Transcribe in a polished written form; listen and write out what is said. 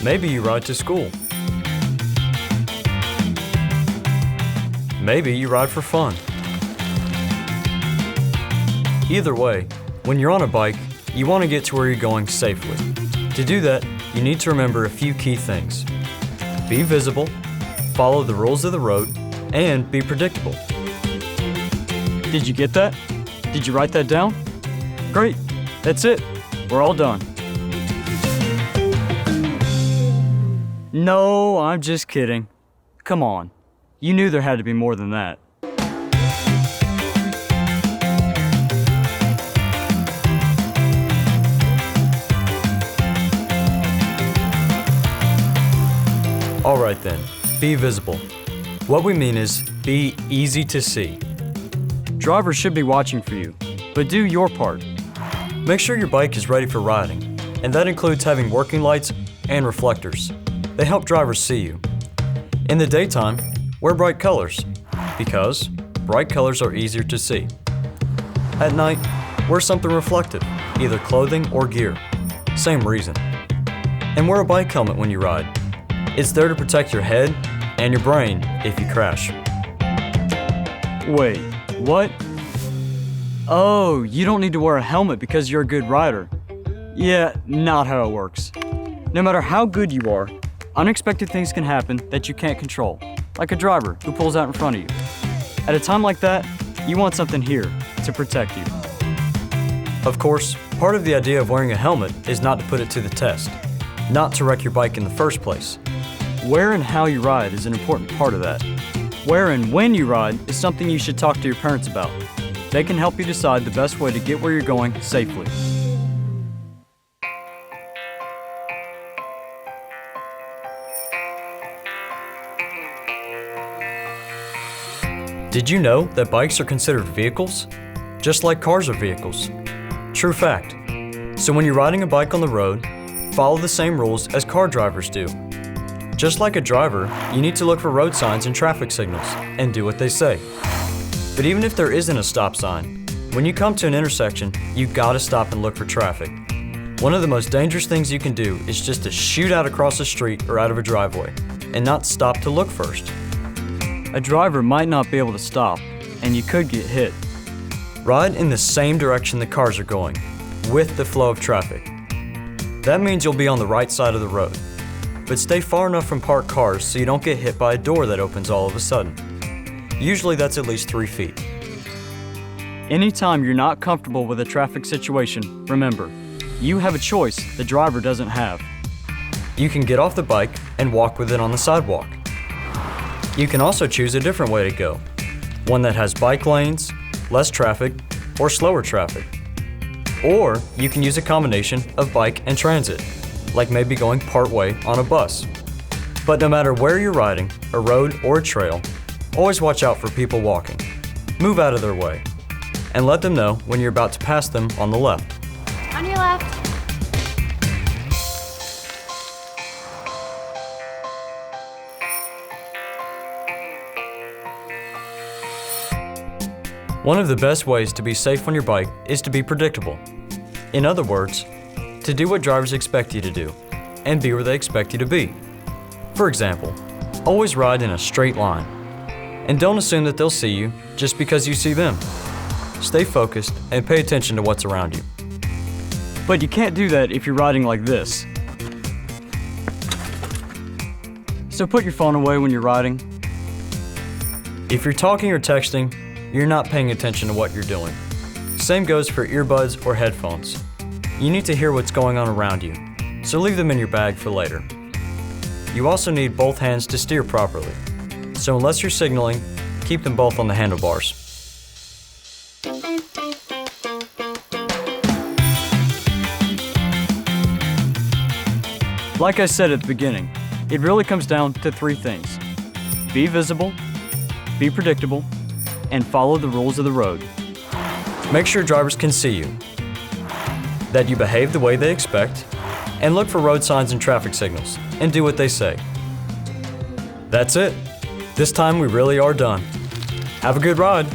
Maybe you ride to school. Maybe you ride for fun. Either way, when you're on a bike, you want to get to where you're going safely. To do that, you need to remember a few key things. Be visible, follow the rules of the road, and be predictable. Did you get that? Did you write that down? Great, that's it. We're all done. No, I'm just kidding. Come on. You knew there had to be more than that. All right then, be visible. What we mean is be easy to see. Drivers should be watching for you, but do your part. Make sure your bike is ready for riding, and that includes having working lights and reflectors. They help drivers see you. In the daytime, wear bright colors, because bright colors are easier to see. At night, wear something reflective, either clothing or gear. Same reason. And wear a bike helmet when you ride. It's there to protect your head and your brain if you crash. Wait, what? Oh, you don't need to wear a helmet because you're a good rider. Yeah, not how it works. No matter how good you are, unexpected things can happen that you can't control, like a driver who pulls out in front of you. At a time like that, you want something here to protect you. Of course, part of the idea of wearing a helmet is not to put it to the test, not to wreck your bike in the first place. Where and how you ride is an important part of that. Where and when you ride is something you should talk to your parents about. They can help you decide the best way to get where you're going safely. Did you know that bikes are considered vehicles? Just like cars are vehicles. True fact. So when you're riding a bike on the road, follow the same rules as car drivers do. Just like a driver, you need to look for road signs and traffic signals and do what they say. But even if there isn't a stop sign, when you come to an intersection, you gotta stop and look for traffic. One of the most dangerous things you can do is just to shoot out across the street or out of a driveway and not stop to look first. A driver might not be able to stop, and you could get hit. Ride in the same direction the cars are going, with the flow of traffic. That means you'll be on the right side of the road. But stay far enough from parked cars so you don't get hit by a door that opens all of a sudden. Usually that's at least 3 feet. Anytime you're not comfortable with a traffic situation, remember, you have a choice the driver doesn't have. You can get off the bike and walk with it on the sidewalk. You can also choose a different way to go, one that has bike lanes, less traffic, or slower traffic. Or you can use a combination of bike and transit, like maybe going part-way on a bus. But no matter where you're riding, a road or a trail, always watch out for people walking. Move out of their way, and let them know when you're about to pass them on the left. On your left. One of the best ways to be safe on your bike is to be predictable. In other words, to do what drivers expect you to do, and be where they expect you to be. For example, always ride in a straight line, and don't assume that they'll see you just because you see them. Stay focused and pay attention to what's around you. But you can't do that if you're riding like this. So put your phone away when you're riding. If you're talking or texting, you're not paying attention to what you're doing. Same goes for earbuds or headphones. You need to hear what's going on around you, so leave them in your bag for later. You also need both hands to steer properly, so unless you're signaling, keep them both on the handlebars. Like I said at the beginning, it really comes down to 3 things. Be visible, be predictable, and follow the rules of the road. Make sure drivers can see you, that you behave the way they expect, and look for road signs and traffic signals, and do what they say. That's it. This time we really are done. Have a good ride.